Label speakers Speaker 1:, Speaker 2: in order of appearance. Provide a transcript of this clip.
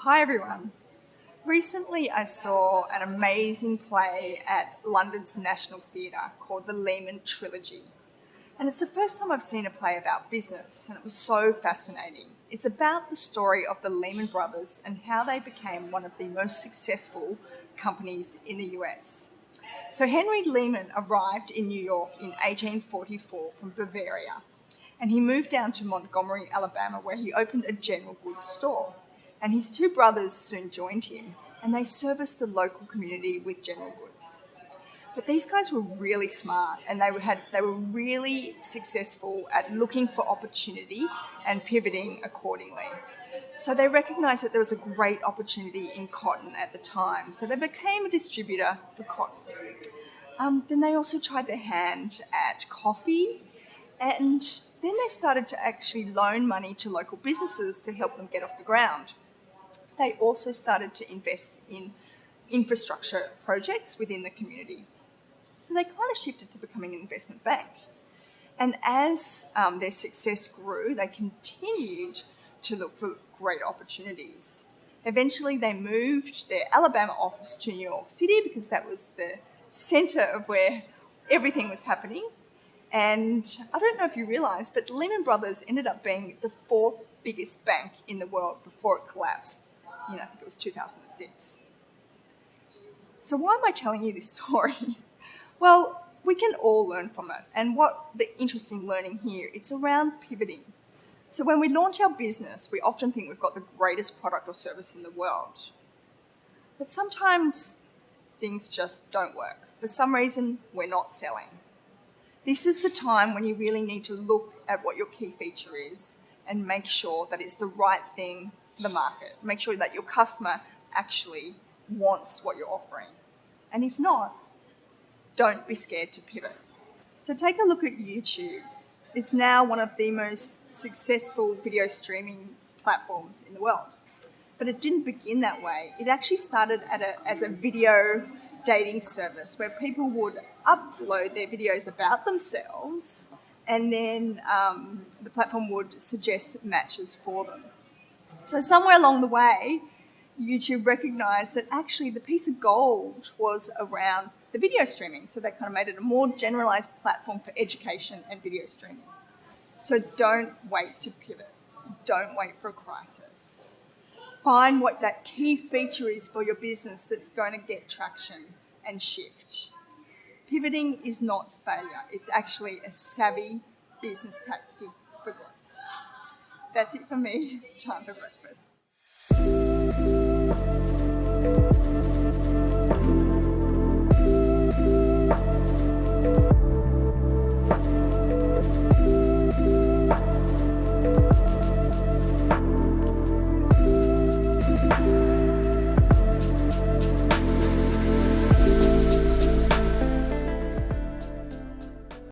Speaker 1: Hi everyone. Recently I saw an amazing play at London's National Theatre called the Lehman Trilogy. And it's the first time I've seen a play about business, and it was so fascinating. It's about the story of the Lehman Brothers and how they became one of the most successful companies in the US. So Henry Lehman arrived in New York in 1844 from Bavaria, and he moved down to Montgomery, Alabama, where he opened a general goods store. And his two brothers soon joined him, and they serviced the local community with general goods. But these guys were really smart, and they were really successful at looking for opportunity and pivoting accordingly. So they recognized that there was a great opportunity in cotton at the time, so they became a distributor for cotton. Then they also tried their hand at coffee, and then they started to actually loan money to local businesses to help them get off the ground. They also started to invest in infrastructure projects within the community. So they kind of shifted to becoming an investment bank. And as their success grew, they continued to look for great opportunities. Eventually, they moved their Alabama office to New York City because that was the center of where everything was happening. And I don't know if you realize, but Lehman Brothers ended up being the fourth biggest bank in the world before it collapsed. I think it was 2006. So why am I telling you this story? Well, we can all learn from it. And what the interesting learning here, it's around pivoting. So when we launch our business, we often think we've got the greatest product or service in the world. But sometimes things just don't work. For some reason, we're not selling. This is the time when you really need to look at what your key feature is and make sure that it's the right thing for the market. Make sure that your customer actually wants what you're offering. And if not, don't be scared to pivot. So take a look at YouTube. It's now one of the most successful video streaming platforms in the world. But it didn't begin that way. It actually started as a video dating service where people would upload their videos about themselves, and then the platform would suggest matches for them. So somewhere along the way, YouTube recognized that actually the piece of gold was around the video streaming. So they kind of made it a more generalized platform for education and video streaming. So don't wait to pivot. Don't wait for a crisis. Find what that key feature is for your business that's going to get traction and shift. Pivoting is not failure. It's actually a savvy business tactic for growth. That's it for me. Time for breakfast.